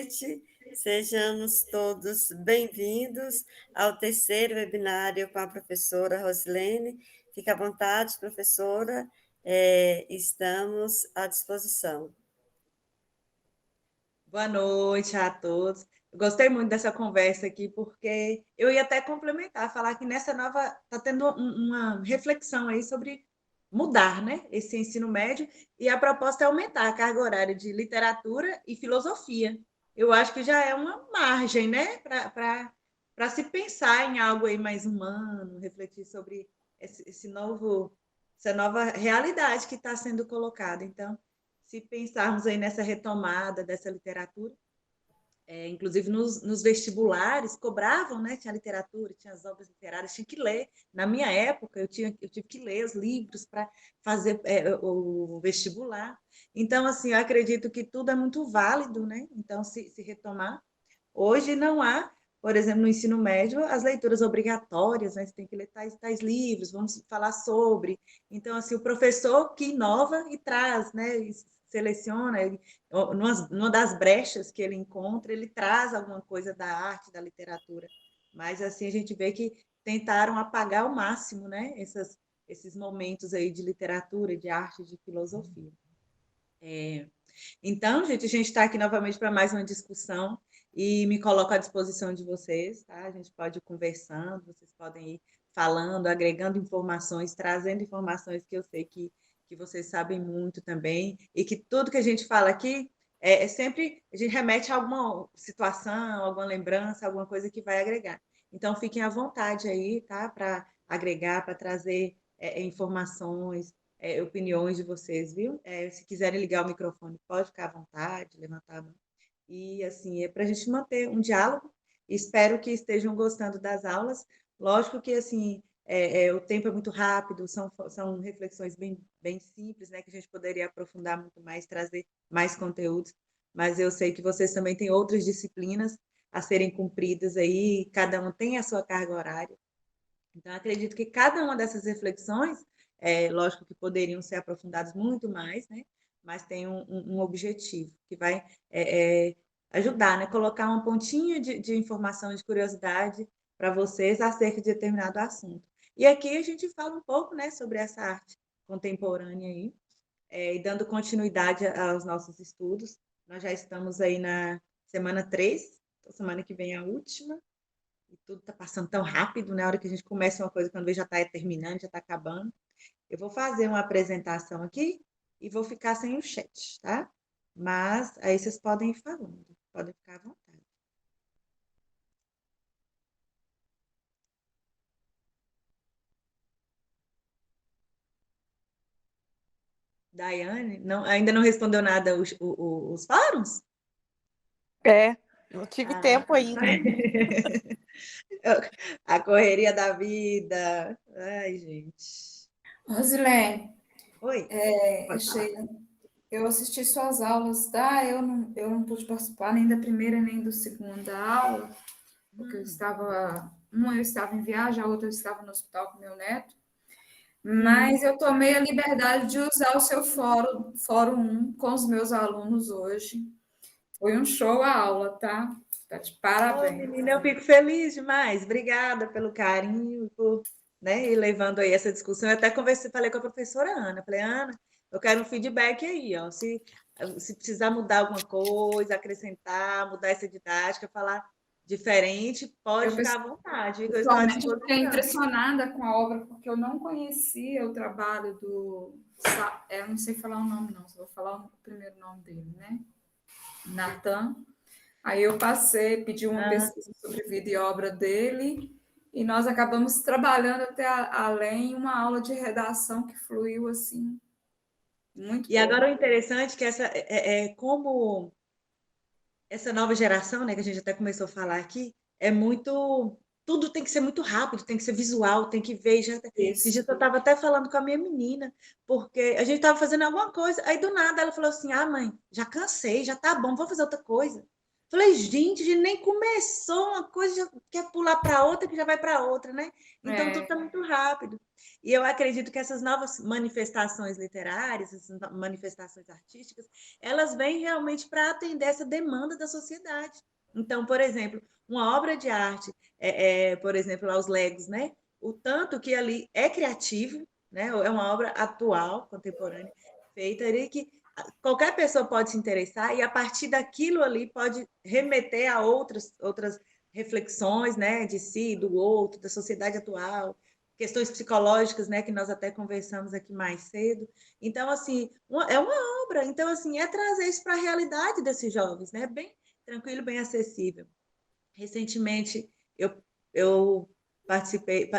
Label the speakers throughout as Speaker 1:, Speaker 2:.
Speaker 1: noite. Sejamos todos bem-vindos ao terceiro webinário com a professora Rosilene. Fique à vontade, professora, estamos à disposição.
Speaker 2: Boa noite a todos. Eu gostei muito dessa conversa aqui, porque eu ia até complementar, falar que nessa nova está tendo uma reflexão aí sobre mudar, né, esse ensino médio, e a proposta é aumentar a carga horária de literatura e filosofia. Eu acho que já é uma margem, né, para se pensar em algo aí mais humano, refletir sobre essa nova realidade que está sendo colocada. Então, se pensarmos aí nessa retomada dessa literatura, inclusive nos vestibulares, cobravam, né? Tinha literatura, tinha as obras literárias, tinha que ler. Na minha época, eu tive que ler os livros para fazer o vestibular. Então, assim, eu acredito que tudo é muito válido, né? Então, se retomar. Hoje não há, por exemplo, no ensino médio, as leituras obrigatórias, né? Você tem que ler tais livros, vamos falar sobre. Então, assim, o professor que inova e traz, né? Seleciona, numa das brechas que ele encontra, ele traz alguma coisa da arte, da literatura. Mas, assim, a gente vê que tentaram apagar ao máximo, né? Esses momentos aí de literatura, de arte, de filosofia. Então, gente, a gente está aqui novamente para mais uma discussão e me coloco à disposição de vocês, tá? A gente pode ir conversando, vocês podem ir falando, agregando informações, trazendo informações que eu sei que vocês sabem muito também, e que tudo que a gente fala aqui é sempre, a gente remete a alguma situação, alguma lembrança, alguma coisa que vai agregar. Então, fiquem à vontade aí, tá? Para agregar, para trazer informações, opiniões de vocês, viu? Se quiserem ligar o microfone, pode ficar à vontade, levantar a mão. E, assim, é para a gente manter um diálogo. Espero que estejam gostando das aulas. Lógico que, assim, o tempo é muito rápido, são reflexões bem simples, né? Que a gente poderia aprofundar muito mais, trazer mais conteúdos. Mas eu sei que vocês também têm outras disciplinas a serem cumpridas aí, cada um tem a sua carga horária. Então, acredito que cada uma dessas reflexões, lógico que poderiam ser aprofundadas muito mais, né? Mas tem um objetivo que vai ajudar, né? Colocar uma pontinha de informação, de curiosidade para vocês acerca de determinado assunto. E aqui a gente fala um pouco, né, sobre essa arte contemporânea aí, e dando continuidade aos nossos estudos. Nós já estamos aí na semana 3, então semana que vem é a última, e tudo está passando tão rápido, né? Na hora que a gente começa uma coisa, quando vê já está terminando, já está acabando. Eu vou fazer uma apresentação aqui e vou ficar sem o chat, tá? Mas aí vocês podem ir falando, podem ficar à vontade. Daiane, ainda não respondeu nada os fóruns?
Speaker 3: Não tive tempo ainda.
Speaker 2: A correria da vida. Ai, gente.
Speaker 4: Rosilene,
Speaker 2: Oi.
Speaker 4: Sheila, eu assisti suas aulas, tá? Eu não pude participar nem da primeira nem da segunda aula, porque eu estava em viagem, a outra eu estava no hospital com meu neto, mas eu tomei a liberdade de usar o seu fórum 1 com os meus alunos hoje. Foi um show a aula, tá? Tá de parabéns.
Speaker 2: Menina, eu fico feliz demais. Obrigada pelo carinho, por, né, ir levando aí essa discussão. Eu até falei com a professora Ana. Falei, Ana, eu quero um feedback aí, ó. Se precisar mudar alguma coisa, acrescentar, mudar essa didática, falar diferente, pode ficar à vontade.
Speaker 4: Pessoalmente, eu fiquei impressionada com a obra, porque eu não conhecia o trabalho do... Eu não sei falar o nome, não. Só vou falar o primeiro nome dele, né? Natan. Aí eu pedi uma pesquisa sobre vida e obra dele, e nós acabamos trabalhando até além uma aula de redação que fluiu assim, muito
Speaker 2: E agora o interessante é que como essa nova geração, né, que a gente até começou a falar aqui, tudo tem que ser muito rápido, tem que ser visual, tem que ver. Esse dia eu estava até falando com a minha menina, porque a gente estava fazendo alguma coisa, aí do nada ela falou assim, mãe, já cansei, já tá bom, vou fazer outra coisa. Falei, gente, a gente nem começou uma coisa, já quer pular para outra, que já vai para outra, né? Então, tudo está muito rápido. E eu acredito que essas novas manifestações literárias, essas manifestações artísticas, elas vêm realmente para atender essa demanda da sociedade. Então, por exemplo, uma obra de arte, por exemplo, lá os Legos, né? O tanto que ali é criativo, né? É uma obra atual, contemporânea, feita ali que qualquer pessoa pode se interessar e a partir daquilo ali pode remeter a outras reflexões, né, de si, do outro, da sociedade atual, questões psicológicas, né, que nós até conversamos aqui mais cedo. Então, assim, é uma obra. Então, assim, é trazer isso para a realidade desses jovens, né, bem tranquilo, bem acessível. Recentemente, eu participei,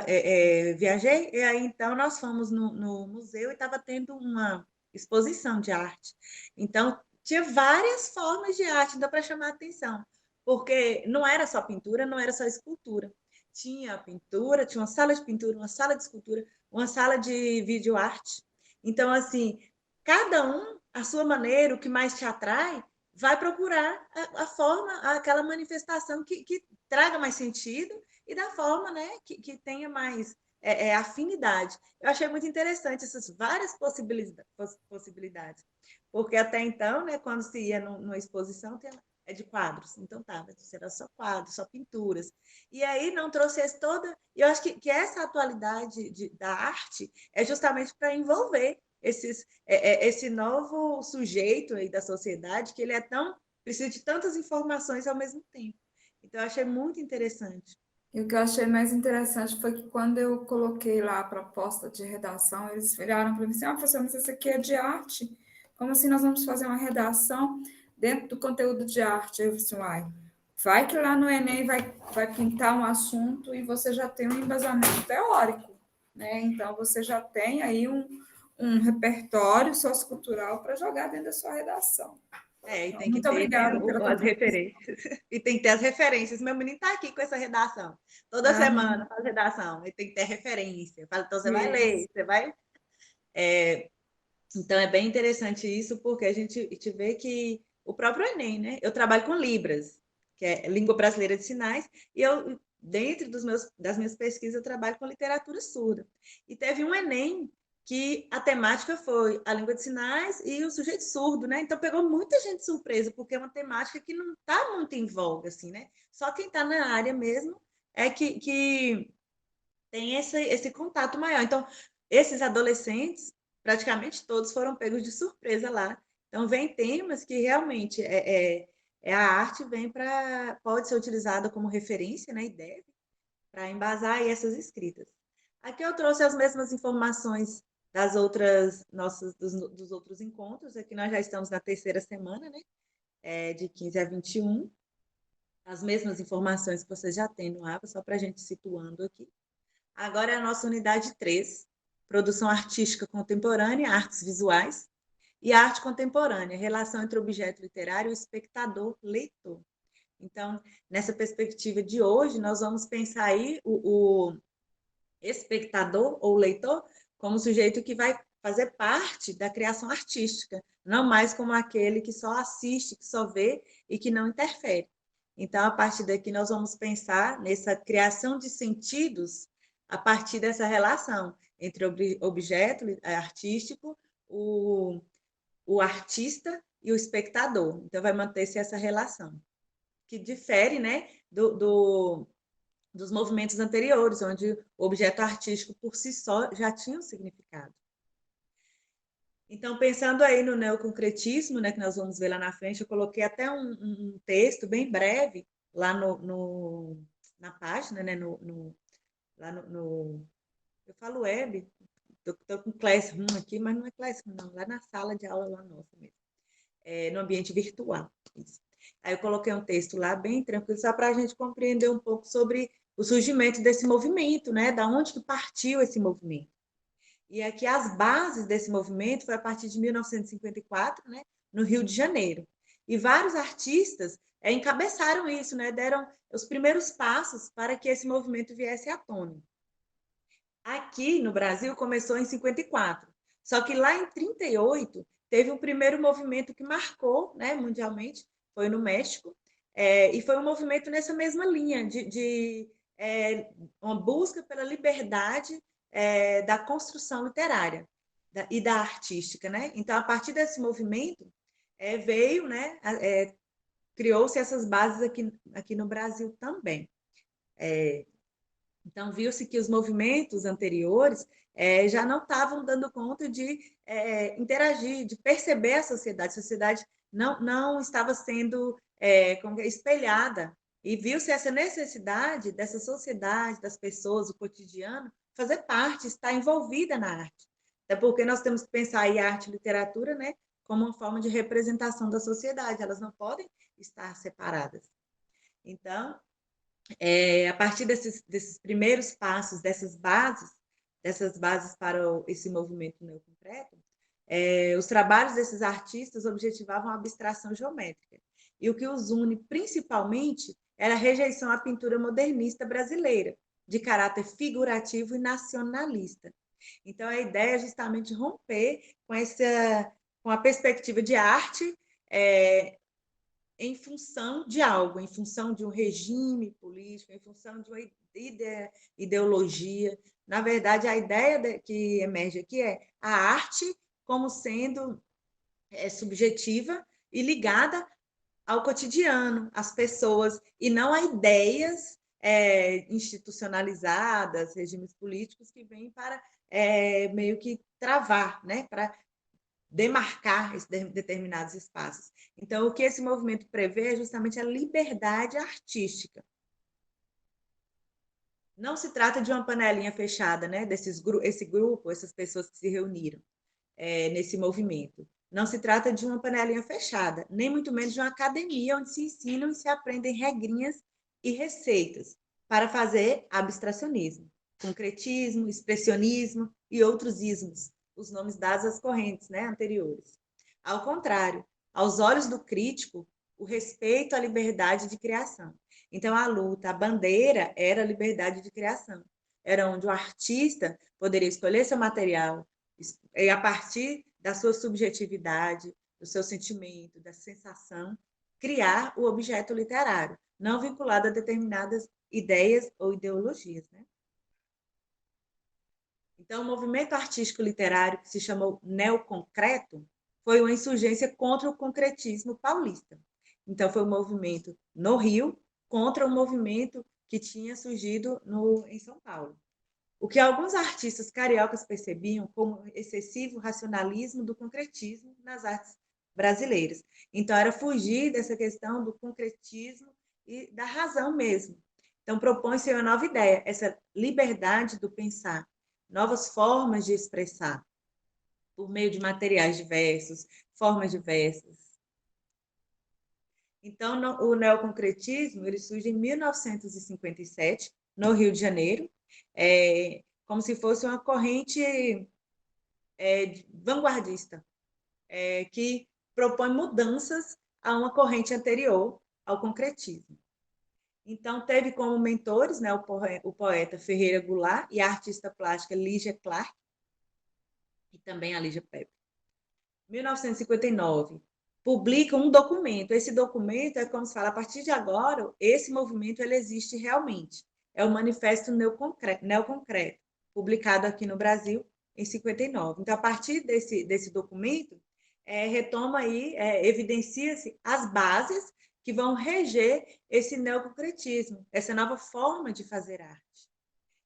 Speaker 2: viajei, e aí então nós fomos no museu e estava tendo uma exposição de arte. Então, tinha várias formas de arte, dá para chamar a atenção, porque não era só pintura, não era só escultura. Tinha pintura, tinha uma sala de pintura, uma sala de escultura, uma sala de videoarte. Então, assim, cada um, a sua maneira, o que mais te atrai, vai procurar a forma, aquela manifestação que traga mais sentido e da forma, né, que tenha mais afinidade. Eu achei muito interessante essas várias possibilidades, porque até então, né, quando se ia numa exposição, é de quadros, então tava, era só quadros, só pinturas. E aí não trouxe esse toda. E eu acho que essa atualidade da arte é justamente para envolver esse novo sujeito aí da sociedade, que ele precisa de tantas informações ao mesmo tempo. Então, eu achei muito interessante.
Speaker 4: E o que eu achei mais interessante foi que quando eu coloquei lá a proposta de redação, eles olharam para mim assim, professor, mas isso aqui é de arte? Como assim nós vamos fazer uma redação dentro do conteúdo de arte? Eu disse, uai, vai que lá no Enem vai pintar um assunto e você já tem um embasamento teórico, né? Então, você já tem aí um repertório sociocultural para jogar dentro da sua redação.
Speaker 2: E
Speaker 4: Então,
Speaker 2: tem que
Speaker 4: muito
Speaker 2: ter, né,
Speaker 4: obrigada pela
Speaker 2: as referências. E tem que ter as referências. Meu menino está aqui com essa redação. Toda semana faz redação. E tem que ter referência. Então, você vai ler, você vai... Então, é bem interessante isso, porque a gente vê que o próprio Enem, né? Eu trabalho com Libras, que é Língua Brasileira de Sinais, e eu, dentro das minhas pesquisas, eu trabalho com literatura surda. E teve um Enem que a temática foi a língua de sinais e o sujeito surdo, né? Então, pegou muita gente surpresa, porque é uma temática que não está muito em voga, assim, né? Só quem está na área mesmo é que tem esse contato maior. Então, esses adolescentes, praticamente todos foram pegos de surpresa lá. Então, vem temas que realmente a arte pode ser utilizada como referência, né, e deve, para embasar aí essas escritas. Aqui eu trouxe as mesmas informações das outras dos outros encontros. Aqui nós já estamos na terceira semana, né, de 15 a 21. As mesmas informações que vocês já têm no APA, só para a gente situando aqui. Agora é a nossa unidade 3, produção artística contemporânea, artes visuais, e arte contemporânea, relação entre objeto literário e espectador-leitor. Então, nessa perspectiva de hoje, nós vamos pensar aí o espectador ou leitor como sujeito que vai fazer parte da criação artística, não mais como aquele que só assiste, que só vê e que não interfere. Então, a partir daqui, nós vamos pensar nessa criação de sentidos a partir dessa relação entre objeto artístico, o artista e o espectador. Então, vai manter-se essa relação, que difere, né, dos movimentos anteriores, onde o objeto artístico por si só já tinha um significado. Então, pensando aí no neoconcretismo, né, que nós vamos ver lá na frente, eu coloquei até um texto bem breve lá na página, né, lá eu falo web, estou com Classroom aqui, mas não é Classroom, não, lá na sala de aula lá nossa mesmo, no ambiente virtual. Isso. Aí eu coloquei um texto lá bem tranquilo, só para a gente compreender um pouco sobre o surgimento desse movimento, né, da onde que partiu esse movimento. E aqui as bases desse movimento foi a partir de 1954, né, no Rio de Janeiro. E vários artistas encabeçaram isso, né, deram os primeiros passos para que esse movimento viesse à tona. Aqui no Brasil começou em 54, só que lá em 38 teve um primeiro movimento que marcou, né, mundialmente, foi no México, E foi um movimento nessa mesma linha, uma busca pela liberdade da construção literária e da artística, né? Então, a partir desse movimento, veio, né, criou-se essas bases aqui no Brasil também. Então, viu-se que os movimentos anteriores já não estavam dando conta de interagir, de perceber a sociedade não estava sendo espelhada, e viu-se essa necessidade dessa sociedade, das pessoas, o cotidiano, fazer parte, estar envolvida na arte. Até porque nós temos que pensar aí a arte e literatura, né, como uma forma de representação da sociedade, elas não podem estar separadas. Então, a partir desses primeiros passos, dessas bases para esse movimento neoconcreto, os trabalhos desses artistas objetivavam a abstração geométrica. E o que os une, principalmente, era a rejeição à pintura modernista brasileira, de caráter figurativo e nacionalista. Então, a ideia é justamente romper com a perspectiva de arte em função de algo, em função de um regime político, em função de uma ideologia. Na verdade, a ideia que emerge aqui é a arte como sendo subjetiva e ligada ao cotidiano, às pessoas, e não a ideias institucionalizadas, regimes políticos que vêm para meio que travar, né, para demarcar esses determinados espaços. Então, o que esse movimento prevê é justamente a liberdade artística. Não se trata de uma panelinha fechada, né, esse grupo, essas pessoas que se reuniram nesse movimento. Não se trata de uma panelinha fechada, nem muito menos de uma academia onde se ensinam e se aprendem regrinhas e receitas para fazer abstracionismo, concretismo, expressionismo e outros ismos, os nomes dados às correntes, né, anteriores. Ao contrário, aos olhos do crítico, o respeito à liberdade de criação. Então, a luta, a bandeira era a liberdade de criação. Era onde o artista poderia escolher seu material, e a partir da sua subjetividade, do seu sentimento, da sensação, criar o objeto literário, não vinculado a determinadas ideias ou ideologias, né? Então, o movimento artístico literário, que se chamou neoconcreto, foi uma insurgência contra o concretismo paulista. Então, foi um movimento no Rio contra um movimento que tinha surgido em São Paulo. O que alguns artistas cariocas percebiam como excessivo racionalismo do concretismo nas artes brasileiras. Então, era fugir dessa questão do concretismo e da razão mesmo. Então, propõe-se uma nova ideia, essa liberdade do pensar, novas formas de expressar, por meio de materiais diversos, formas diversas. Então, o neoconcretismo ele surge em 1957, no Rio de Janeiro, como se fosse uma corrente vanguardista, que propõe mudanças a uma corrente anterior ao concretismo. Então, teve como mentores, né, o poeta Ferreira Goulart e a artista plástica Lígia Clark, e também a Lígia Pepe. 1959, publica um documento. Esse documento é como se fala, a partir de agora, esse movimento ele existe realmente. É o Manifesto Neoconcreto, publicado aqui no Brasil em 59. Então, a partir desse documento, retoma aí, evidencia-se as bases que vão reger esse neoconcretismo, essa nova forma de fazer arte.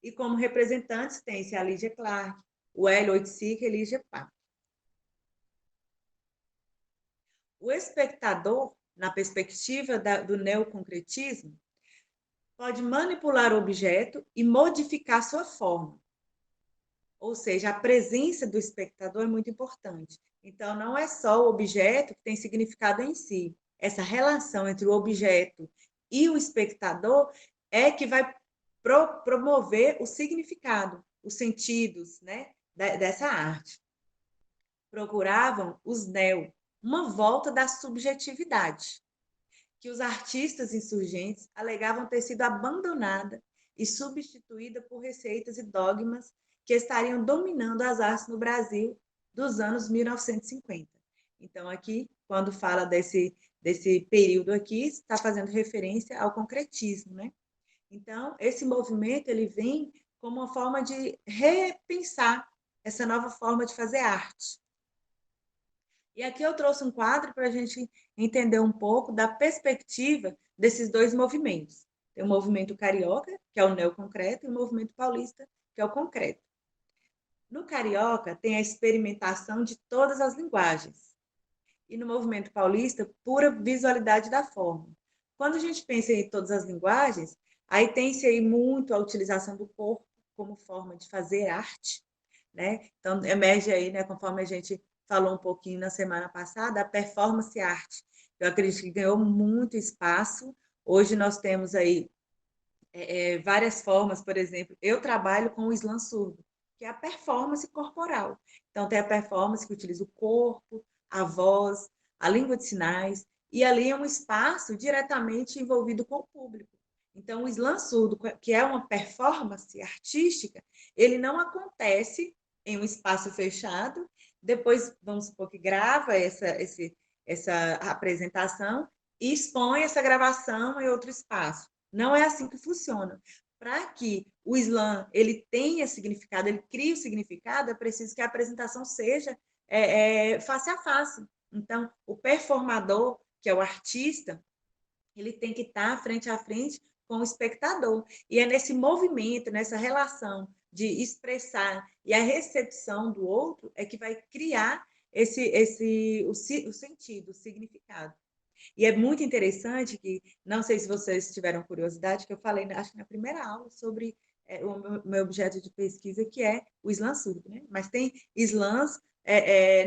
Speaker 2: E como representantes tem-se a Lígia Clark, o Hélio Oiticic e a Lígia Pá. O espectador, na perspectiva do neoconcretismo, pode manipular o objeto e modificar sua forma. Ou seja, a presença do espectador é muito importante. Então, não é só o objeto que tem significado em si. Essa relação entre o objeto e o espectador é que vai promover o significado, os sentidos, né, dessa arte. Procuravam os neo uma volta da subjetividade, que os artistas insurgentes alegavam ter sido abandonada e substituída por receitas e dogmas que estariam dominando as artes no Brasil dos anos 1950. Então, aqui quando fala desse período aqui, está fazendo referência ao concretismo, né? Então, esse movimento ele vem como uma forma de repensar essa nova forma de fazer arte. E aqui eu trouxe um quadro para a gente entender um pouco da perspectiva desses dois movimentos. Tem o movimento carioca, que é o neoconcreto, e o movimento paulista, que é o concreto. No carioca, tem a experimentação de todas as linguagens. E no movimento paulista, pura visualidade da forma. Quando a gente pensa em todas as linguagens, aí tem-se aí muito a utilização do corpo como forma de fazer arte, né? Então, emerge aí, né, conforme a gente falou um pouquinho na semana passada, a performance art. Eu acredito que ganhou muito espaço. Hoje nós temos aí várias formas, por exemplo, eu trabalho com o slam surdo, que é a performance corporal. Então, tem a performance que utiliza o corpo, a voz, a língua de sinais, e ali é um espaço diretamente envolvido com o público. Então, o slam surdo, que é uma performance artística, ele não acontece em um espaço fechado, depois, vamos supor que grava essa apresentação e expõe essa gravação em outro espaço. Não é assim que funciona. Para que o slam ele tenha significado, ele crie o significado, é preciso que a apresentação seja face a face. Então, o performador, que é o artista, ele tem que estar frente a frente com o espectador. E é nesse movimento, nessa relação de expressar e a recepção do outro é que vai criar o sentido, o significado. E é muito interessante que, não sei se vocês tiveram curiosidade, que eu falei, acho que na primeira aula, sobre o meu objeto de pesquisa, que é o slam surdo, né? Mas tem slams,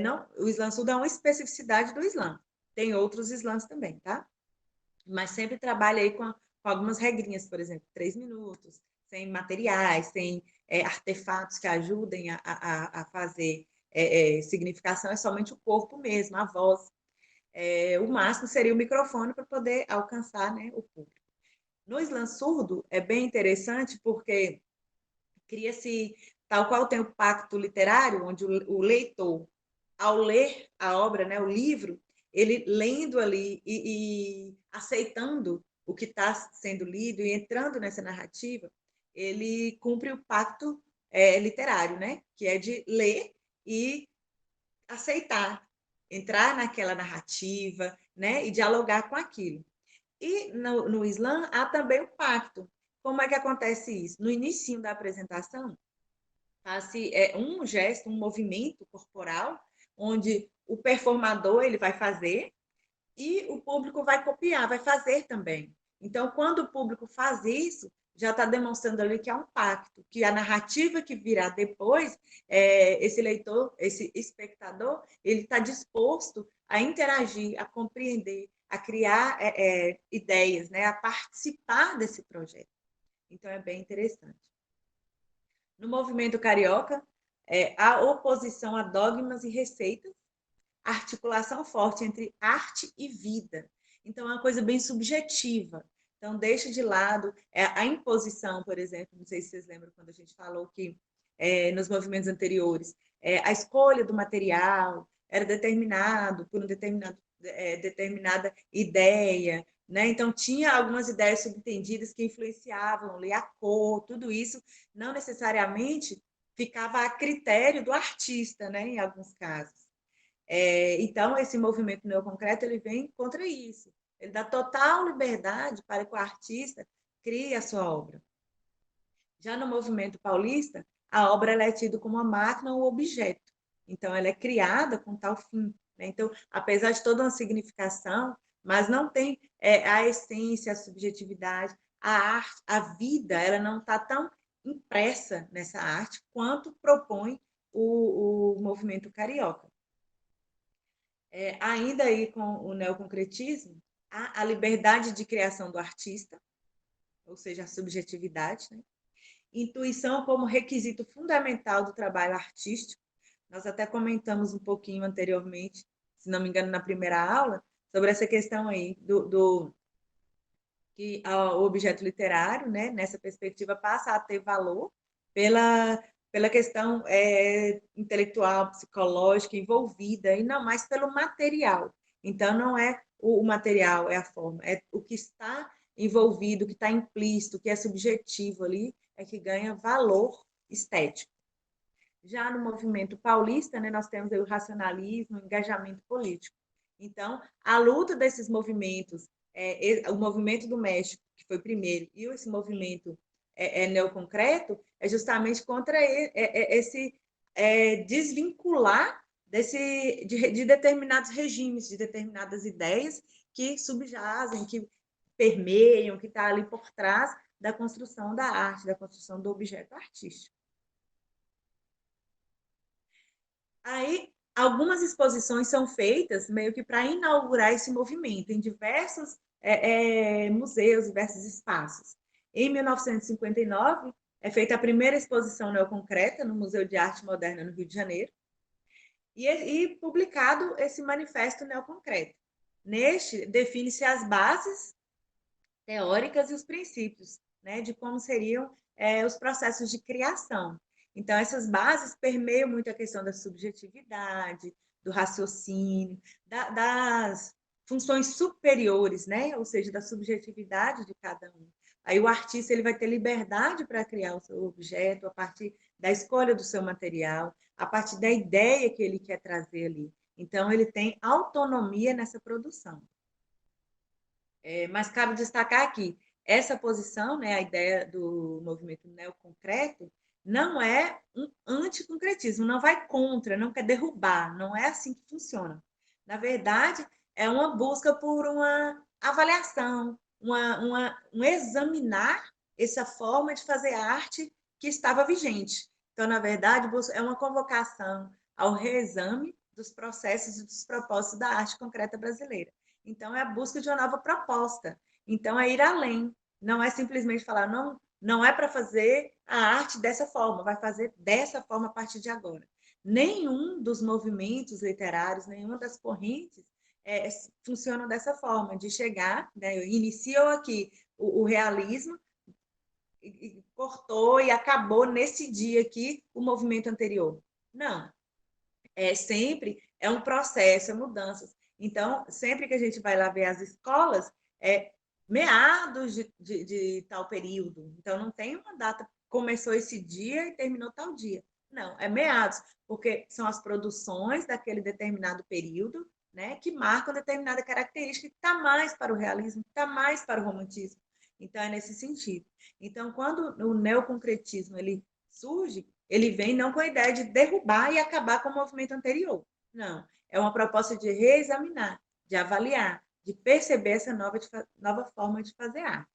Speaker 2: não, o slam surdo é uma especificidade do slam. Tem outros slams também, tá? Mas sempre trabalha aí com algumas regrinhas, por exemplo, 3 minutos, sem materiais, sem artefatos que ajudem a fazer significação, é somente o corpo mesmo, a voz. O máximo seria o microfone para poder alcançar, né, o público. No slam surdo é bem interessante porque cria-se, tal qual tem o pacto literário, onde o leitor, ao ler a obra, né, o livro, ele lendo ali e aceitando o que está sendo lido e entrando nessa narrativa, ele cumpre o pacto literário, né, que é de ler e aceitar, entrar naquela narrativa, né, e dialogar com aquilo. E no slam há também o pacto. Como é que acontece isso? No início da apresentação, faz-se um gesto, um movimento corporal, onde o performador ele vai fazer e o público vai copiar, vai fazer também. Então, quando o público faz isso, já está demonstrando ali que é um pacto, que a narrativa que virá depois, esse leitor, esse espectador, ele está disposto a interagir, a compreender, a criar ideias, né, a participar desse projeto. Então, é bem interessante. No movimento carioca, a oposição a dogmas e receitas, articulação forte entre arte e vida. Então, é uma coisa bem subjetiva. Então, deixa de lado a imposição, por exemplo, não sei se vocês lembram quando a gente falou que nos movimentos anteriores, a escolha do material era determinado por determinada ideia, né? Então, tinha algumas ideias subentendidas que influenciavam ali a cor, tudo isso não necessariamente ficava a critério do artista, né? Em alguns casos. Então, esse movimento neoconcreto ele vem contra isso. Ele dá total liberdade para que o artista crie a sua obra. Já no movimento paulista, a obra ela é tida como uma máquina ou objeto. Então, ela é criada com tal fim. Né? Então, apesar de toda uma significação, mas não tem a essência, a subjetividade, a arte, a vida, ela não está tão impressa nessa arte quanto propõe o movimento carioca. Ainda aí com o neoconcretismo, há a liberdade de criação do artista, ou seja, a subjetividade, né? Intuição como requisito fundamental do trabalho artístico. Nós até comentamos um pouquinho anteriormente, se não me engano, na primeira aula, sobre essa questão aí que o objeto literário, né, nessa perspectiva, passa a ter valor pela questão intelectual, psicológica envolvida, e não mais pelo material. Então, não é o material, é a forma, é o que está envolvido, o que está implícito, o que é subjetivo ali, é que ganha valor estético. Já no movimento paulista, né, nós temos o racionalismo, o engajamento político. Então, a luta desses movimentos, o movimento do México, que foi primeiro, e esse movimento neoconcreto, é justamente contra esse desvincular de determinados regimes, de determinadas ideias que subjazem, que permeiam, que está ali por trás da construção da arte, da construção do objeto artístico. Aí, algumas exposições são feitas meio que para inaugurar esse movimento em diversos museus, diversos espaços. Em 1959, é feita a primeira exposição neoconcreta no Museu de Arte Moderna no Rio de Janeiro e publicado esse manifesto neoconcreto. Neste, define-se as bases teóricas e os princípios, né, de como seriam os processos de criação. Então, essas bases permeiam muito a questão da subjetividade, do raciocínio, das funções superiores, né? Ou seja, da subjetividade de cada um. Aí o artista ele vai ter liberdade para criar o seu objeto a partir da escolha do seu material, a partir da ideia que ele quer trazer ali. Então, ele tem autonomia nessa produção. Mas cabe destacar aqui, essa posição, né, a ideia do movimento neoconcreto, não é um anticoncretismo, não vai contra, não quer derrubar, não é assim que funciona. Na verdade, é uma busca por uma avaliação, um examinar essa forma de fazer arte que estava vigente. Então, na verdade, é uma convocação ao reexame dos processos e dos propósitos da arte concreta brasileira. Então, é a busca de uma nova proposta. Então, é ir além. Não é simplesmente falar, não, não é para fazer a arte dessa forma, vai fazer dessa forma a partir de agora. Nenhum dos movimentos literários, nenhuma das correntes funcionam dessa forma, de chegar, né, iniciou aqui o realismo, e cortou e acabou nesse dia aqui o movimento anterior. Não. Sempre é um processo, é mudanças. Então, sempre que a gente vai lá ver as escolas, é meados de tal período. Então, não tem uma data, começou esse dia e terminou tal dia. Não, é meados, porque são as produções daquele determinado período, né, que marcam determinada característica que está mais para o realismo, que está mais para o romantismo. Então, é nesse sentido. Então, quando o neoconcretismo ele surge, ele vem não com a ideia de derrubar e acabar com o movimento anterior. Não, é uma proposta de reexaminar, de avaliar, de perceber essa nova forma de fazer arte.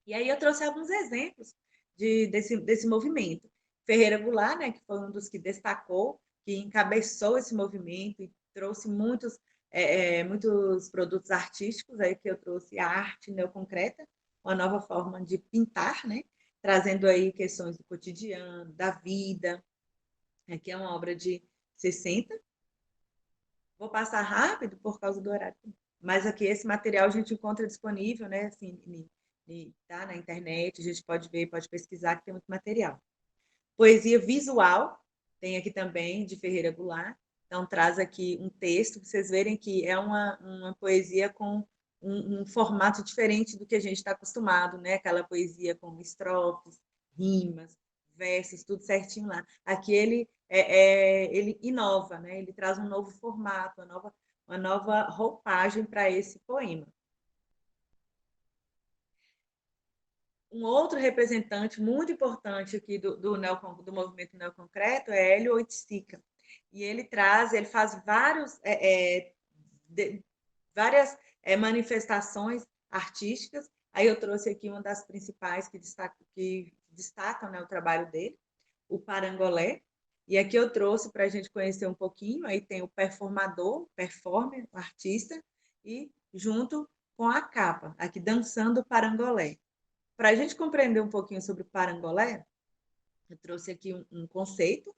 Speaker 2: E aí eu trouxe alguns exemplos desse movimento. Ferreira Goulart, né, que foi um dos que destacou, que encabeçou esse movimento e trouxe muitos produtos artísticos, aí que eu trouxe a arte neoconcreta, uma nova forma de pintar, né, trazendo aí questões do cotidiano, da vida. Aqui é uma obra de 60. Vou passar rápido por causa do horário. Mas aqui esse material a gente encontra disponível, né, assim, tá na internet, a gente pode ver, pode pesquisar, que tem muito material. Poesia visual, tem aqui também, de Ferreira Goulart. Então, traz aqui um texto, para vocês verem que é uma poesia com um formato diferente do que a gente está acostumado, né? Aquela poesia com estrofes, rimas, versos, tudo certinho lá. Aqui ele inova, né? Ele traz um novo formato, uma nova roupagem para esse poema. Um outro representante muito importante aqui do movimento neoconcreto é Hélio Oiticica. E ele faz várias manifestações artísticas. Aí eu trouxe aqui uma das principais que destacam, né, o trabalho dele, o parangolé. E aqui eu trouxe para a gente conhecer um pouquinho. Aí tem o performador, performer, o artista, e junto com a capa, aqui dançando o parangolé. Para a gente compreender um pouquinho sobre o parangolé, eu trouxe aqui um conceito.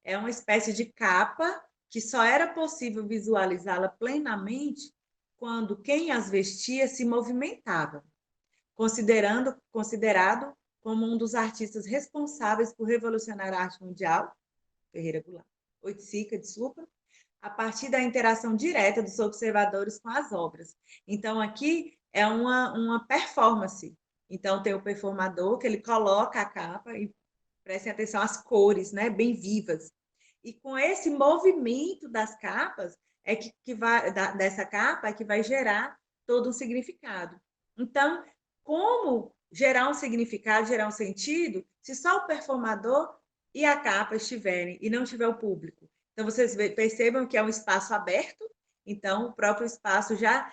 Speaker 2: É uma espécie de capa que só era possível visualizá-la plenamente quando quem as vestia se movimentava, considerado como um dos artistas responsáveis por revolucionar a arte mundial, Ferreira Goulart, Oiticica, desculpa, a partir da interação direta dos observadores com as obras. Então, aqui é uma performance. Então, tem o performador, que ele coloca a capa, e prestem atenção às cores, né, bem vivas. E com esse movimento das capas, dessa capa, é que vai gerar todo um significado. Então, como gerar um significado, gerar um sentido, se só o performador e a capa estiverem e não tiver o público? Então, vocês percebam que é um espaço aberto, então o próprio espaço já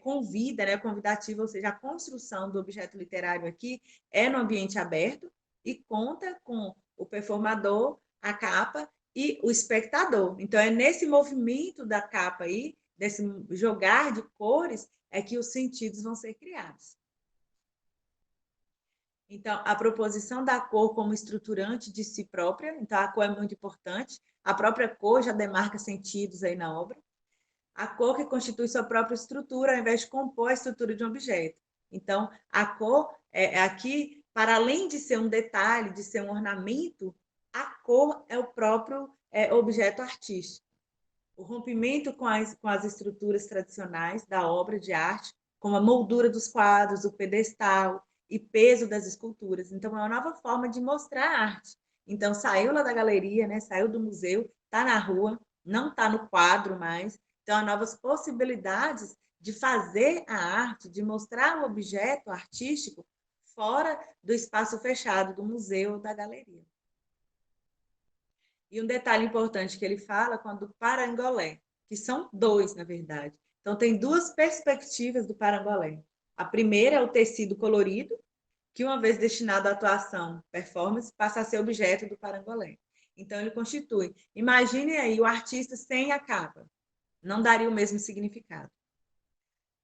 Speaker 2: convida, né, convidativo, ou seja, a construção do objeto literário aqui é no ambiente aberto e conta com o performador, a capa e o espectador. Então, é nesse movimento da capa aí, desse jogar de cores, é que os sentidos vão ser criados. Então, a proposição da cor como estruturante de si própria, então a cor é muito importante, a própria cor já demarca sentidos aí na obra. A cor que constitui sua própria estrutura, ao invés de compor a estrutura de um objeto. Então, a cor aqui, para além de ser um detalhe, de ser um ornamento, a cor é o próprio objeto artístico. O rompimento com as estruturas tradicionais da obra de arte, como a moldura dos quadros, o pedestal e peso das esculturas. Então, é uma nova forma de mostrar a arte. Então, saiu lá da galeria, né? Saiu do museu, está na rua, não está no quadro mais. Então, há novas possibilidades de fazer a arte, de mostrar o objeto artístico fora do espaço fechado do museu ou da galeria. E um detalhe importante que ele fala quando o parangolé, que são dois, na verdade. Então, tem duas perspectivas do parangolé. A primeira é o tecido colorido, que uma vez destinado à atuação, performance, passa a ser objeto do parangolé. Então, ele constitui. Imagine aí o artista sem a capa. Não daria o mesmo significado.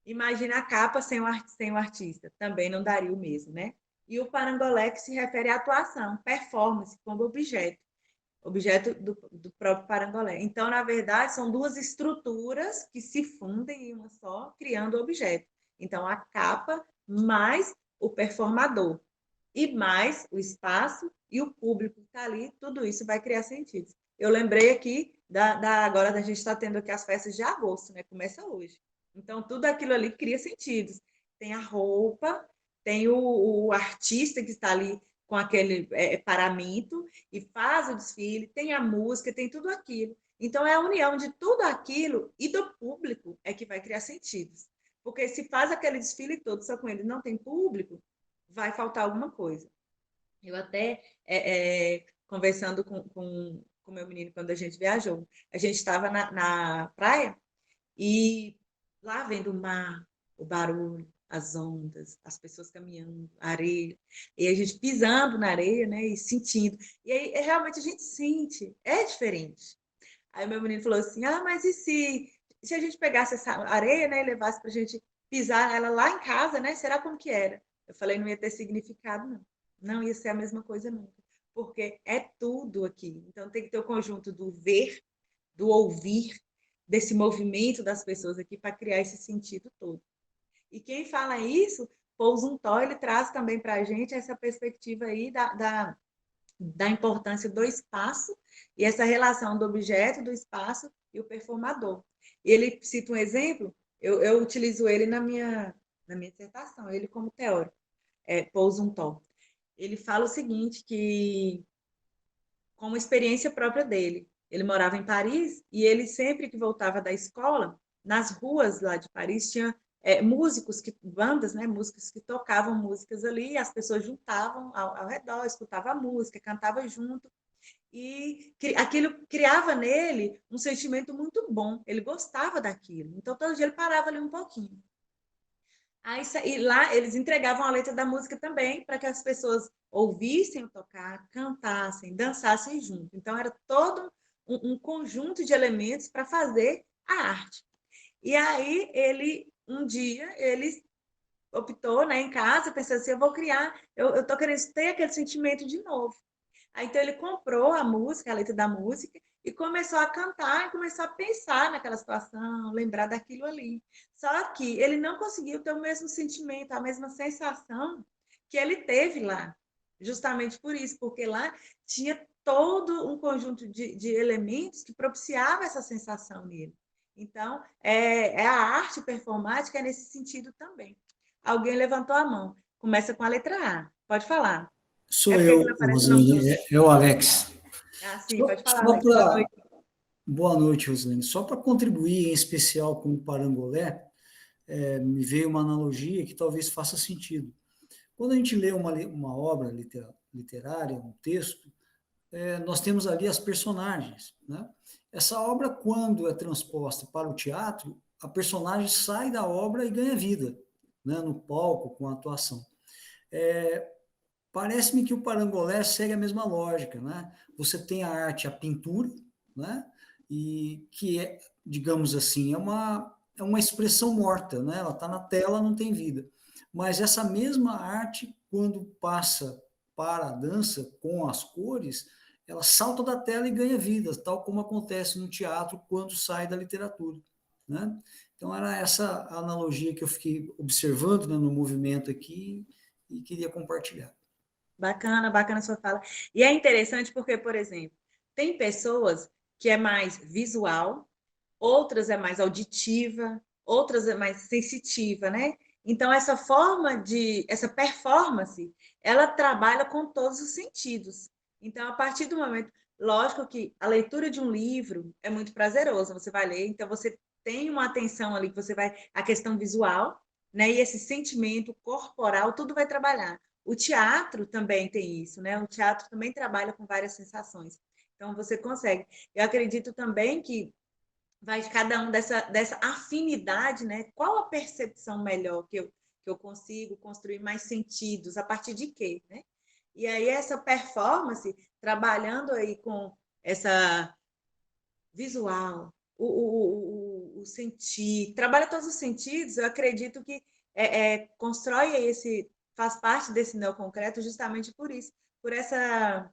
Speaker 2: Imagine a capa sem o artista. Também não daria o mesmo, né? E o parangolé, que se refere à atuação, performance, como objeto do próprio parangolé. Então, na verdade, são duas estruturas que se fundem em uma só, criando o objeto. Então, a capa mais o performador e mais o espaço e o público que está ali, tudo isso vai criar sentidos. Eu lembrei aqui agora a gente está tendo aqui as festas de agosto, né? Começa hoje. Então, tudo aquilo ali cria sentidos. Tem a roupa, tem o artista que está ali com aquele paramento e faz o desfile, tem a música, tem tudo aquilo. Então, é a união de tudo aquilo e do público é que vai criar sentidos. Porque se faz aquele desfile todo só com ele não tem público, vai faltar alguma coisa. Eu até, conversando com o meu menino quando a gente viajou, a gente estava na praia e lá vendo o mar, o barulho, as ondas, as pessoas caminhando, a areia, e a gente pisando na areia, né, e sentindo. E aí, realmente, a gente sente, é diferente. Aí o meu menino falou assim, mas e se a gente pegasse essa areia, né, e levasse para a gente pisar ela lá em casa, né, será como que era? Eu falei, não ia ter significado, não. Não ia ser a mesma coisa nunca, porque é tudo aqui. Então, tem que ter o conjunto do ver, do ouvir, desse movimento das pessoas aqui para criar esse sentido todo. E quem fala isso, Paul Zumthor, ele traz também para a gente essa perspectiva aí da importância do espaço e essa relação do objeto, do espaço e o performador. E ele cita um exemplo, eu utilizo ele na minha dissertação, ele como teórico, Paul Zumthor. Ele fala o seguinte, que como experiência própria dele, ele morava em Paris e ele sempre que voltava da escola, nas ruas lá de Paris tinha músicos, bandas, né, músicos que tocavam músicas ali, as pessoas juntavam ao redor, escutavam a música, cantavam junto, e aquilo criava nele um sentimento muito bom, ele gostava daquilo, então todo dia ele parava ali um pouquinho. Aí, e lá eles entregavam a letra da música também, para que as pessoas ouvissem tocar, cantassem, dançassem junto. Então, era todo um conjunto de elementos para fazer a arte. E aí, um dia, ele optou, né, em casa, pensando assim, eu vou criar, eu estou querendo ter aquele sentimento de novo. Aí, então, ele comprou a música, a letra da música, e começou a cantar, e começou a pensar naquela situação, lembrar daquilo ali. Só que ele não conseguiu ter o mesmo sentimento, a mesma sensação que ele teve lá. Justamente por isso, porque lá tinha todo um conjunto de elementos que propiciava essa sensação nele. Então, a arte performática é nesse sentido também. Alguém levantou a mão. Começa com a letra A. Pode falar.
Speaker 3: Sou
Speaker 2: É porque
Speaker 3: eu,
Speaker 2: não aparece o nome do
Speaker 3: Rosane,
Speaker 2: outro.
Speaker 3: é o Alex.
Speaker 2: Ah, sim,
Speaker 3: Só,
Speaker 2: pode falar,
Speaker 3: só
Speaker 2: Alex. Boa
Speaker 3: para.
Speaker 2: noite.
Speaker 3: Boa noite, Rosane. Só para contribuir, em especial com o parangolé, me veio uma analogia que talvez faça sentido. Quando a gente lê uma obra literária, um texto, nós temos ali as personagens, né? Essa obra, quando é transposta para o teatro, a personagem sai da obra e ganha vida, né? No palco, com a atuação. Parece-me que o parangolé segue a mesma lógica, né? Você tem a arte, a pintura, né? E que digamos assim, é uma expressão morta, né? Ela está na tela, não tem vida. Mas essa mesma arte, quando passa para a dança com as cores, ela salta da tela e ganha vida, tal como acontece no teatro quando sai da literatura, né? Então era essa analogia que eu fiquei observando, né, no movimento aqui e queria compartilhar.
Speaker 2: Bacana, bacana a sua fala. E é interessante porque, por exemplo, tem pessoas que é mais visual, outras é mais auditiva, outras é mais sensitiva, né? Então, essa performance, ela trabalha com todos os sentidos. Então, a partir do momento, lógico que a leitura de um livro é muito prazerosa, você vai ler, então você tem uma atenção ali, que você vai, a questão visual, né? E esse sentimento corporal, tudo vai trabalhar. O teatro também tem isso, né? O teatro também trabalha com várias sensações. Então, você consegue. Eu acredito também que vai de cada um dessa afinidade, né? Qual a percepção melhor que eu consigo construir mais sentidos? A partir de quê, né? E aí, essa performance, trabalhando aí com essa visual, o sentir, trabalha todos os sentidos, eu acredito que constrói faz parte desse neoconcreto justamente por isso, por essa,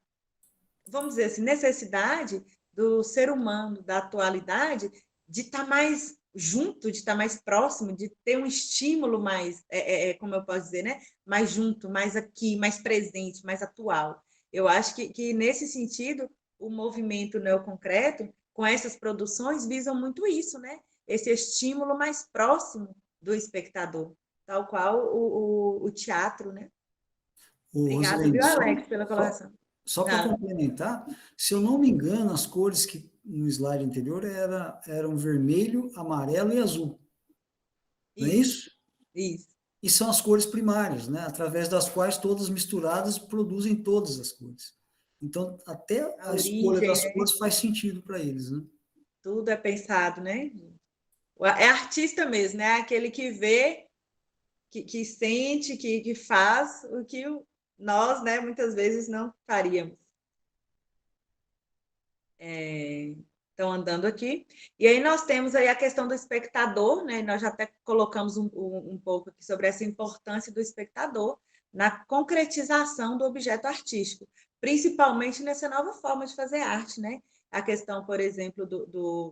Speaker 2: vamos dizer assim, necessidade do ser humano, da atualidade, de estar mais junto, de estar mais próximo, de ter um estímulo mais, como eu posso dizer, né? Mais junto, mais aqui, mais presente, mais atual. Eu acho que nesse sentido, o movimento neoconcreto, com essas produções, visam muito isso, né? Esse estímulo mais próximo do espectador, tal qual o teatro, né? Obrigada,
Speaker 3: Rosilene,
Speaker 2: viu, Alex, pela colaboração.
Speaker 3: só para complementar, se eu não me engano, as cores que no slide anterior eram vermelho, amarelo e azul. Não é isso?
Speaker 2: Isso.
Speaker 3: E são as cores primárias, né? Através das quais todas misturadas produzem todas as cores. Então, até a escolha
Speaker 2: origem,
Speaker 3: das
Speaker 2: né?
Speaker 3: cores faz sentido para eles, né?
Speaker 2: Tudo é pensado, né? É artista mesmo, né? Aquele que vê, que sente, que faz o que nós, né, muitas vezes não faríamos. Estão andando aqui. E aí nós temos aí a questão do espectador, né? Nós já até colocamos um pouco aqui sobre essa importância do espectador na concretização do objeto artístico, principalmente nessa nova forma de fazer arte, né? A questão, por exemplo,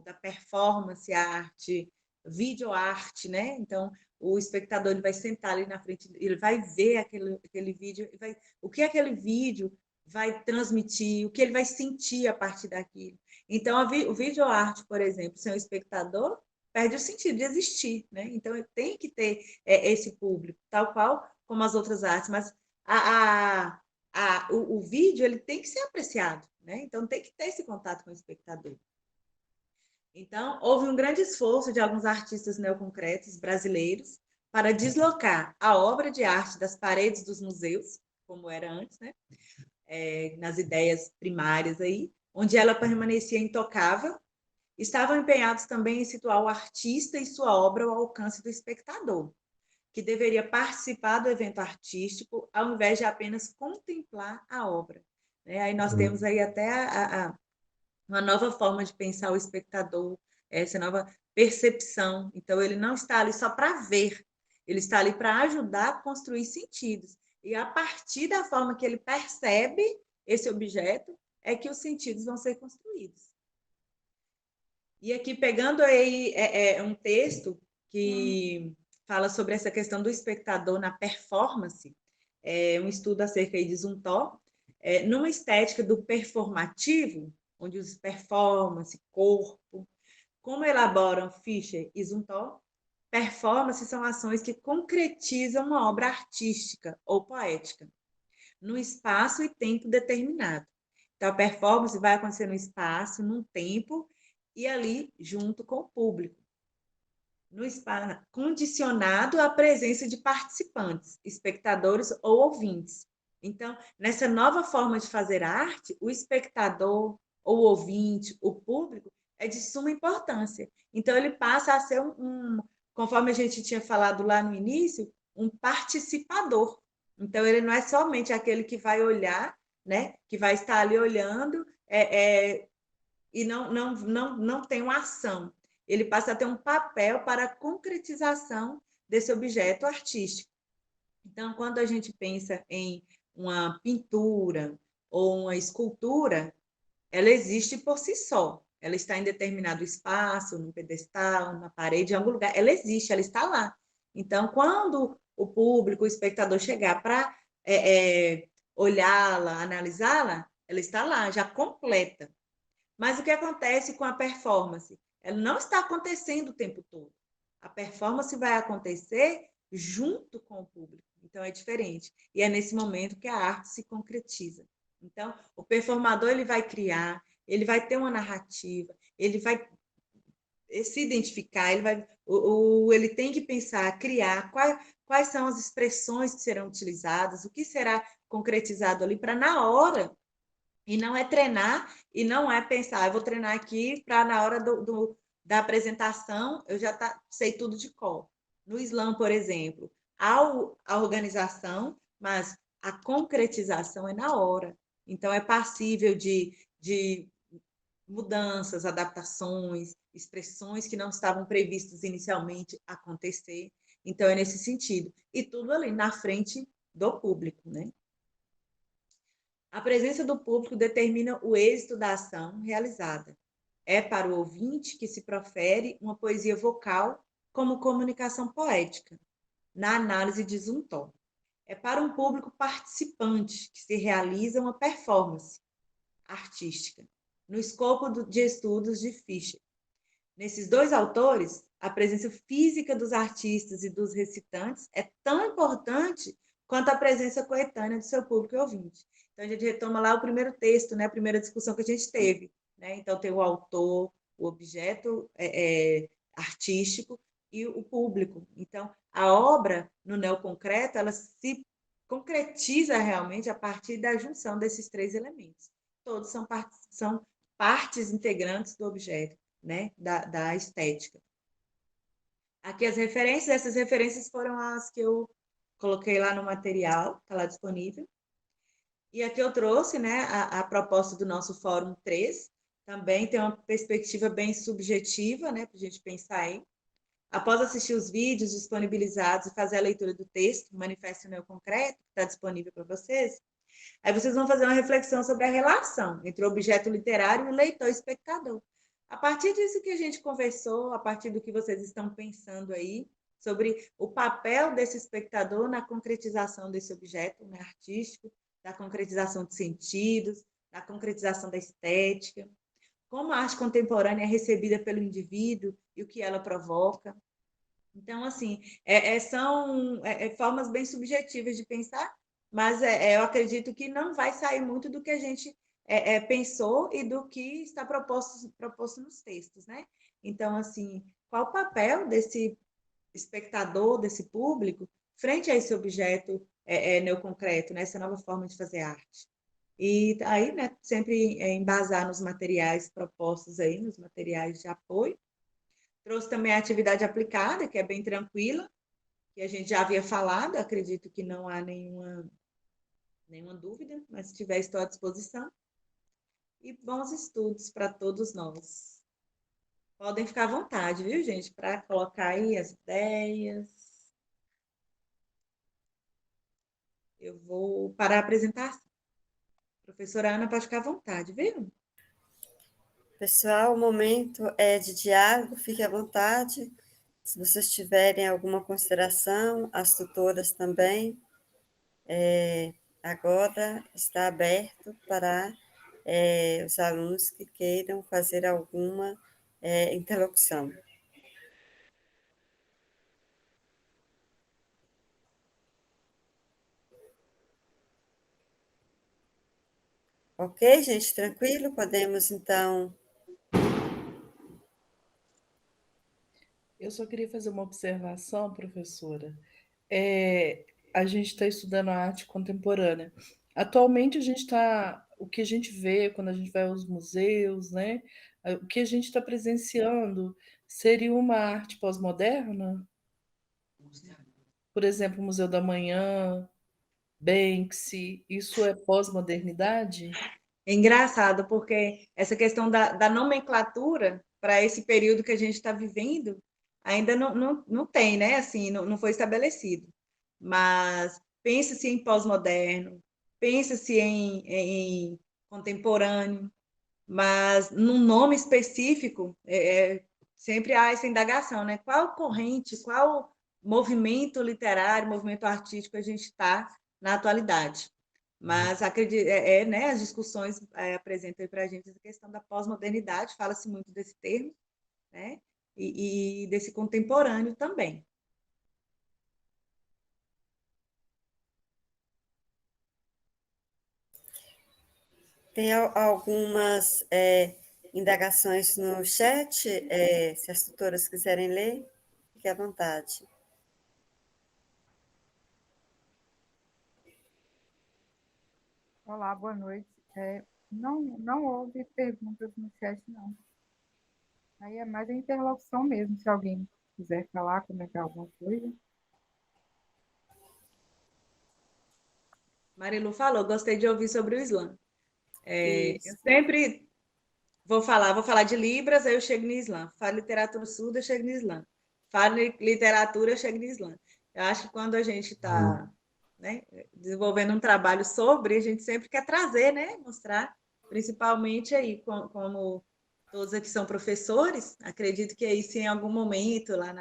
Speaker 2: da performance arte, videoarte, né? Então, o espectador ele vai sentar ali na frente, ele vai ver aquele vídeo, o que aquele vídeo vai transmitir, o que ele vai sentir a partir daquilo. Então, o videoarte, por exemplo, sem o espectador, perde o sentido de existir, né? Então, tem que ter esse público, tal qual como as outras artes, mas o vídeo ele tem que ser apreciado, né? Então, tem que ter esse contato com o espectador. Então, houve um grande esforço de alguns artistas neoconcretos brasileiros para deslocar a obra de arte das paredes dos museus, como era antes, né? Nas ideias primárias aí, onde ela permanecia intocável, estavam empenhados também em situar o artista e sua obra ao alcance do espectador, que deveria participar do evento artístico ao invés de apenas contemplar a obra. Aí nós temos aí até uma nova forma de pensar o espectador, essa nova percepção. Então, ele não está ali só para ver, ele está ali para ajudar a construir sentidos. E a partir da forma que ele percebe esse objeto, é que os sentidos vão ser construídos. E aqui, pegando aí um texto que fala sobre essa questão do espectador na performance, um estudo acerca de Zumthor, numa estética do performativo, onde os performance, corpo, como elaboram Fischer e Zumthor, performance são ações que concretizam uma obra artística ou poética, num espaço e tempo determinado. Então, a performance vai acontecer num espaço, num tempo, e ali junto com o público. No espaço, condicionado à presença de participantes, espectadores ou ouvintes. Então, nessa nova forma de fazer arte, o espectador, ou o ouvinte, o público, é de suma importância. Então, ele passa a ser conforme a gente tinha falado lá no início, um participador. Então, ele não é somente aquele que vai olhar, né, que vai estar ali olhando e não tem uma ação. Ele passa a ter um papel para a concretização desse objeto artístico. Então, quando a gente pensa em uma pintura ou uma escultura, ela existe por si só. Ela está em determinado espaço, num pedestal, na parede, em algum lugar. Ela existe, ela está lá. Então, quando o público, o espectador chegar para olhá-la, analisá-la, ela está lá, já completa. Mas o que acontece com a performance? Ela não está acontecendo o tempo todo. A performance vai acontecer junto com o público. Então, é diferente. E é nesse momento que a arte se concretiza. Então, o performador ele vai criar, ele vai ter uma narrativa, ele vai se identificar, ele tem que pensar, criar quais são as expressões que serão utilizadas, o que será concretizado ali para na hora. E não é treinar, e não é pensar, eu vou treinar aqui para na hora da apresentação eu já sei tudo de cor. No Slam, por exemplo, há a organização, mas a concretização é na hora. Então, é passível de mudanças, adaptações, expressões que não estavam previstas inicialmente acontecer. Então, é nesse sentido. E tudo ali na frente do público, né? A presença do público determina o êxito da ação realizada. É para o ouvinte que se profere uma poesia vocal como comunicação poética, na análise de Zumthor. É para um público participante que se realiza uma performance artística, no escopo de estudos de Fischer. Nesses dois autores, a presença física dos artistas e dos recitantes é tão importante quanto a presença coetânea do seu público e ouvinte. Então, a gente retoma lá o primeiro texto, né, a primeira discussão que a gente teve. Né? Então, tem o autor, o objeto artístico e o público. Então, a obra, no neoconcreto, ela se concretiza realmente a partir da junção desses três elementos. Todos são partes integrantes do objeto, né, da estética. Aqui as referências, essas referências foram as que eu coloquei lá no material, está lá disponível. E aqui eu trouxe, né, a proposta do nosso Fórum 3, também tem uma perspectiva bem subjetiva, né, para a gente pensar aí. Após assistir os vídeos disponibilizados e fazer a leitura do texto, Manifesto Neoconcreto, que está disponível para vocês, aí vocês vão fazer uma reflexão sobre a relação entre o objeto literário e o leitor-espectador. A partir disso que a gente conversou, a partir do que vocês estão pensando aí, sobre o papel desse espectador na concretização desse objeto, né, artístico, da concretização de sentidos, da concretização da estética, como a arte contemporânea é recebida pelo indivíduo e o que ela provoca. Então, assim, são formas bem subjetivas de pensar, mas eu acredito que não vai sair muito do que a gente pensou e do que está proposto nos textos, né? Então, assim, qual o papel desse espectador, desse público, frente a esse objeto neoconcreto, né? Essa nova forma de fazer arte? E aí, né, sempre embasar nos materiais propostos aí, nos materiais de apoio. Trouxe também a atividade aplicada, que é bem tranquila, que a gente já havia falado, acredito que não há nenhuma dúvida, mas se tiver, estou à disposição. E bons estudos para todos nós. Podem ficar à vontade, viu, gente, para colocar aí as ideias. Eu vou parar a apresentação. Professora Ana, pode ficar à vontade, viu?
Speaker 1: Pessoal, o momento é de diálogo, fique à vontade. Se vocês tiverem alguma consideração, as tutoras também, agora está aberto para os alunos que queiram fazer alguma interlocução. Ok, gente, tranquilo? Podemos, então...
Speaker 5: Eu só queria fazer uma observação, professora. A gente está estudando a arte contemporânea. Atualmente, o que a gente vê quando a gente vai aos museus, né? O que a gente está presenciando seria uma arte pós-moderna? Por exemplo, o Museu da Manhã, Banksy, isso é pós-modernidade?
Speaker 2: É engraçado, porque essa questão da nomenclatura para esse período que a gente está vivendo ainda não tem, né? Assim, não foi estabelecido. Mas pensa-se em pós-moderno, pensa-se em contemporâneo, mas num nome específico, sempre há essa indagação, né? Qual corrente, qual movimento literário, movimento artístico a gente está na atualidade? Mas acredito, né, as discussões apresentam para a gente essa questão da pós-modernidade, fala-se muito desse termo, né? E desse contemporâneo também.
Speaker 1: Tem algumas indagações no chat, se as tutoras quiserem ler, fique à vontade.
Speaker 4: Olá, boa noite. Não houve perguntas no chat, não. Aí é mais a interlocução mesmo, se alguém quiser falar, comentar alguma coisa.
Speaker 2: Marilu falou, gostei de ouvir sobre o Islã.
Speaker 1: Isso.
Speaker 2: Eu sempre vou falar de Libras, aí eu chego no Islã. Falo literatura surda, eu chego no Islã. Falo literatura, eu chego no Islã. Eu acho que quando a gente está, né, desenvolvendo um trabalho sobre, a gente sempre quer trazer, né, mostrar, principalmente aí, como todos aqui são professores, acredito que aí se em algum momento lá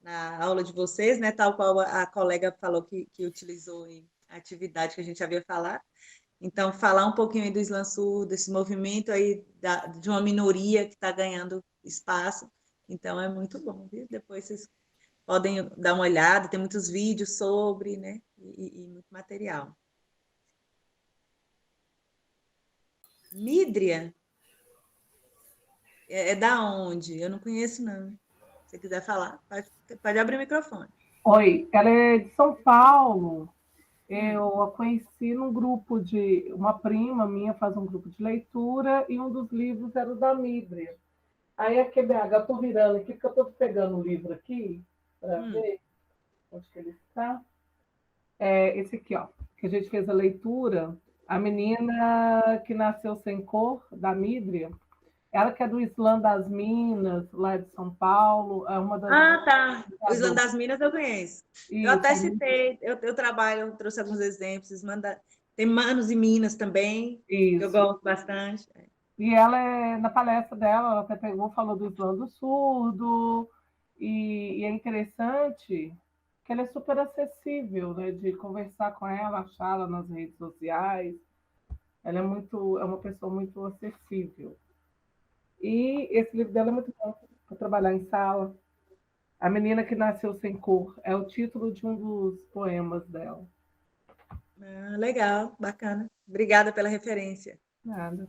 Speaker 2: na aula de vocês, né, tal qual a colega falou que utilizou em atividade que a gente havia falado, então, falar um pouquinho aí do Islã Sul, desse movimento aí de uma minoria que está ganhando espaço. Então, é muito bom, viu? Depois vocês podem dar uma olhada, tem muitos vídeos sobre, né? E muito material. Mídria? É da onde? Eu não conheço, não. Se você quiser falar, pode abrir o microfone.
Speaker 6: Oi, ela é de São Paulo. Eu a conheci num grupo de... Uma prima minha faz um grupo de leitura e um dos livros era o da Mídria. Aí a QBH, eu estou virando aqui, porque eu estou pegando o livro aqui para ver onde que ele está. Esse aqui, ó, que a gente fez a leitura. A menina que nasceu sem cor, da Mídria, ela que é do Islã das Minas, lá de São Paulo, é uma das...
Speaker 2: Tá. O Islã das Minas eu conheço. Eu
Speaker 6: Isso,
Speaker 2: até citei, eu trabalho, eu trouxe alguns exemplos. Tem Manos e Minas também, que eu
Speaker 6: isso.
Speaker 2: gosto bastante.
Speaker 6: E ela, na palestra dela, ela até pegou, falou do Islã do Surdo, e é interessante que ela é super acessível, né, de conversar com ela, achá-la nas redes sociais. Ela é uma pessoa muito acessível. E esse livro dela é muito bom para trabalhar em sala. A Menina que Nasceu Sem Cor é o título de um dos poemas dela.
Speaker 2: Legal, bacana. Obrigada pela referência.
Speaker 6: Nada.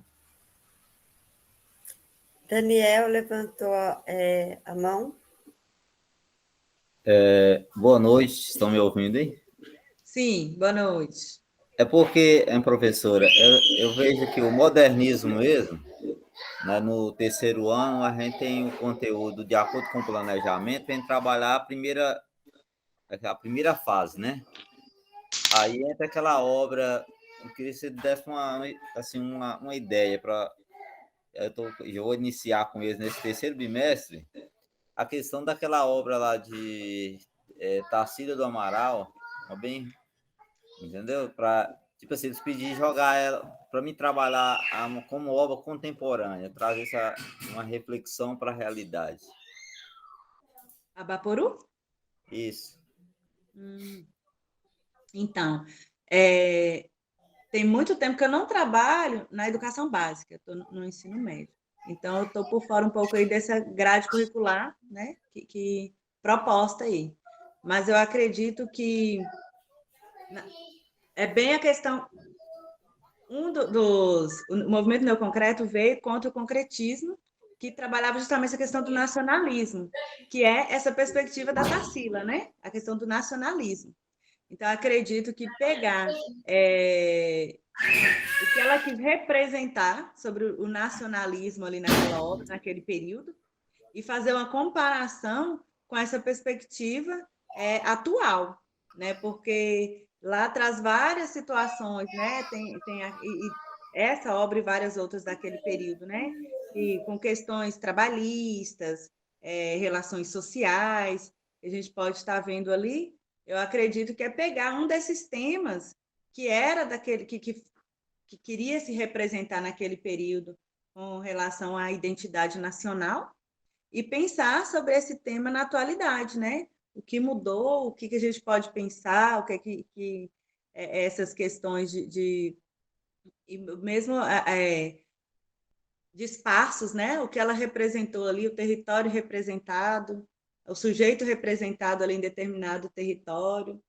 Speaker 1: Daniel levantou a mão.
Speaker 7: Boa noite, estão me ouvindo aí?
Speaker 2: Sim, boa noite.
Speaker 7: É porque, professora, eu vejo que o modernismo mesmo, né, no terceiro ano, a gente tem o conteúdo de acordo com o planejamento, vem trabalhar a primeira fase, né? Aí entra aquela obra, eu queria que você desse uma ideia para... Eu vou iniciar com eles nesse terceiro bimestre, a questão daquela obra lá de Tarsila do Amaral, bem, entendeu? Para, tipo assim, eles pedirem jogar ela para mim trabalhar como obra contemporânea, trazer uma reflexão para a realidade.
Speaker 2: Abaporu?
Speaker 7: Isso.
Speaker 2: Então, tem muito tempo que eu não trabalho na educação básica, estou no ensino médio. Então, eu estou por fora um pouco aí dessa grade curricular, né, que proposta aí. Mas eu acredito que é bem a questão... O movimento neoconcreto veio contra o concretismo, que trabalhava justamente essa questão do nacionalismo, que é essa perspectiva da Tarsila, né? A questão do nacionalismo. Então, acredito que pegar o que ela quis representar sobre o nacionalismo ali naquela obra, naquele período, e fazer uma comparação com essa perspectiva atual, né? Porque lá traz várias situações, né? Essa obra e várias outras daquele período, né? E com questões trabalhistas, relações sociais, que a gente pode estar vendo ali. Eu acredito que é pegar um desses temas que era daquele que queria se representar naquele período com relação à identidade nacional e pensar sobre esse tema na atualidade, né? O que mudou, o que a gente pode pensar, o que essas questões de e mesmo de espaços, né? O que ela representou ali, o território representado, o sujeito representado ali em determinado território,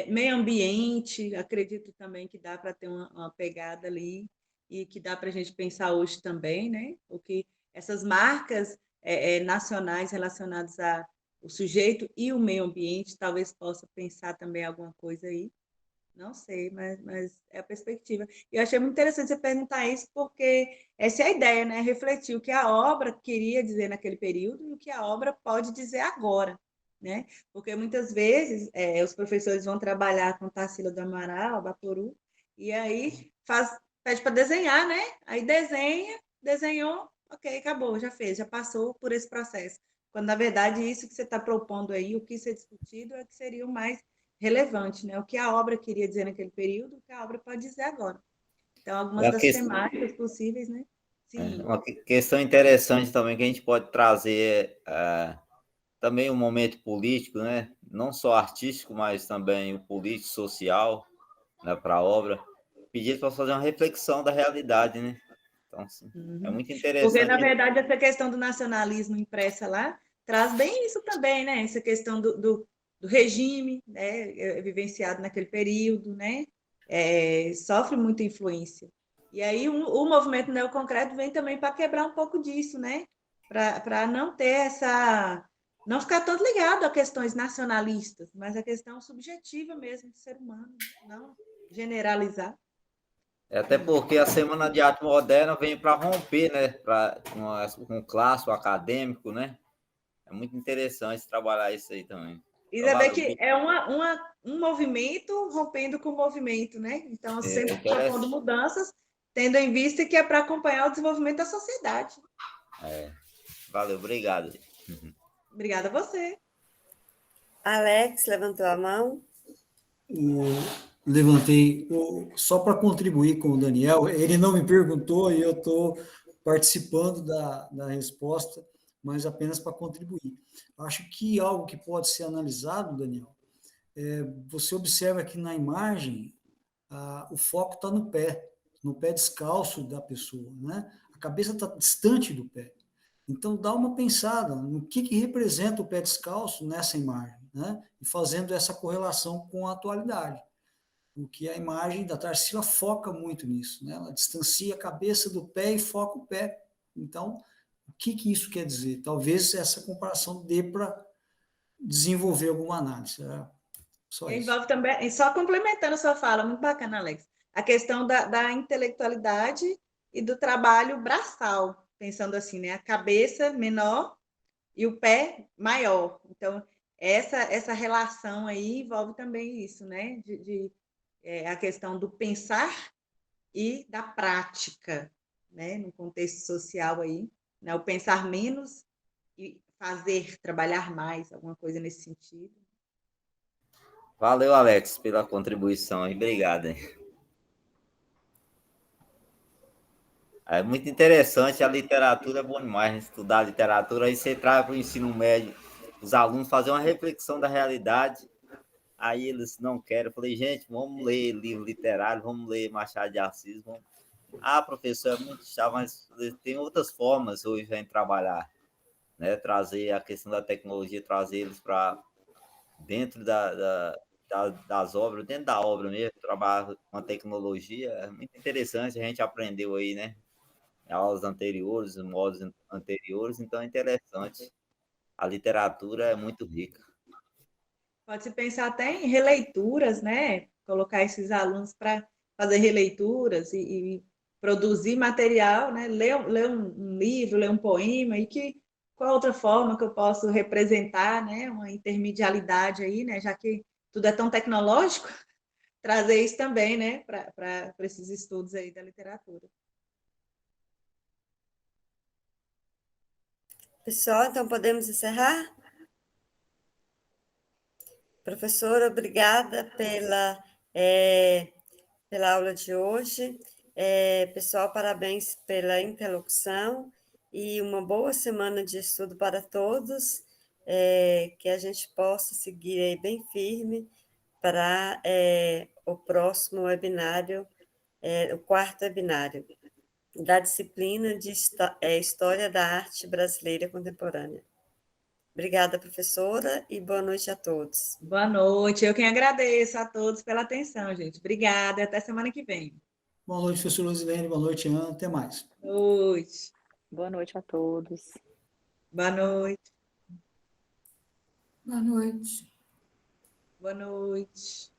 Speaker 2: meio ambiente, acredito também que dá para ter uma pegada ali e que dá para a gente pensar hoje também, né? O que essas marcas nacionais relacionadas ao sujeito e o meio ambiente, talvez possa pensar também alguma coisa aí. Não sei, mas é a perspectiva. E eu achei muito interessante você perguntar isso, porque essa é a ideia, né? Refletir o que a obra queria dizer naquele período e o que a obra pode dizer agora, né? Porque muitas vezes os professores vão trabalhar com Tarsila do Amaral, Baporu, e aí pede para desenhar, né? Aí desenhou, ok, acabou, já fez, já passou por esse processo. Quando, na verdade, isso que você está propondo aí, o que ser discutido é que seria o mais relevante, né? O que a obra queria dizer naquele período, o que a obra pode dizer agora. Então, algumas das temáticas possíveis, né? Sim.
Speaker 7: Uma questão interessante também que a gente pode trazer também um momento político, né? Não só artístico, mas também o político, social, né, para a obra. Pedir para fazer uma reflexão da realidade, né? Então, assim, é muito interessante.
Speaker 2: Porque, na verdade, essa questão do nacionalismo impressa lá traz bem isso também, né? Essa questão do regime, né? Vivenciado naquele período, né? Sofre muita influência. E aí o movimento neoconcreto vem também para quebrar um pouco disso, né? Para não ter não ficar todo ligado a questões nacionalistas, mas a questão subjetiva mesmo do ser humano, não generalizar.
Speaker 7: Até porque a Semana de Arte Moderna vem para romper, né? Com o clássico acadêmico, né? É muito interessante trabalhar isso aí também.
Speaker 2: E saber que é um movimento rompendo com o movimento, né? Então, sempre propondo mudanças, tendo em vista que é para acompanhar o desenvolvimento da sociedade.
Speaker 7: Valeu, obrigado.
Speaker 2: Obrigada a você.
Speaker 1: Alex levantou a mão.
Speaker 3: Levantei só para contribuir com o Daniel. Ele não me perguntou e eu estou participando da resposta, mas apenas para contribuir. Acho que algo que pode ser analisado, Daniel, você observa que na imagem o foco está no pé descalço da pessoa, né? A cabeça está distante do pé. Então, dá uma pensada no que representa o pé descalço nessa imagem, né? E fazendo essa correlação com a atualidade. Porque a imagem da Tarsila foca muito nisso, né? Ela distancia a cabeça do pé e foca o pé. Então, o que isso quer dizer? Talvez essa comparação dê para desenvolver alguma análise. Só isso.
Speaker 2: Envolve também, só complementando a sua fala, muito bacana, Alex, a questão da intelectualidade e do trabalho braçal, pensando assim, né? A cabeça menor e o pé maior. Então, essa relação aí envolve também isso, né? A questão do pensar e da prática, né? No contexto social aí, né? O pensar menos e trabalhar mais, alguma coisa nesse sentido.
Speaker 7: Valeu, Alex, pela contribuição. Obrigado. É muito interessante, a literatura é bom demais, né? Estudar a literatura, aí você traz para o ensino médio, os alunos fazer uma reflexão da realidade, Aí eles não querem. Eu falei, gente, vamos ler livro literário, vamos ler Machado de Assis. Vamos... Ah, professor, é muito chato, mas tem outras formas hoje de trabalhar, né? Trazer a questão da tecnologia, trazer eles para dentro das obras, dentro da obra mesmo, trabalhar com a tecnologia. É muito interessante, a gente aprendeu aí, né? Aulas anteriores, modos anteriores, então é interessante. A literatura é muito rica.
Speaker 2: Pode-se pensar até em releituras, né? Colocar esses alunos para fazer releituras e produzir material, né? Ler um livro, ler um poema, e que qual outra forma que eu posso representar, né? Uma intermedialidade aí, né? Já que tudo é tão tecnológico, trazer isso também, né? Para esses estudos aí da literatura.
Speaker 1: Pessoal, então podemos encerrar? Professora, obrigada pela aula de hoje. Pessoal, parabéns pela interlocução e uma boa semana de estudo para todos, que a gente possa seguir aí bem firme para o próximo webinário, o quarto webinário, da disciplina de História da Arte Brasileira Contemporânea. Obrigada, professora, e boa noite a todos.
Speaker 2: Boa noite. Eu quem agradeço a todos pela atenção, gente. Obrigada. Até semana que vem.
Speaker 3: Boa noite, professor Lusilene. Boa noite, Ana. Até mais.
Speaker 2: Boa noite.
Speaker 8: Boa noite a todos.
Speaker 2: Boa noite.
Speaker 4: Boa noite.
Speaker 2: Boa noite.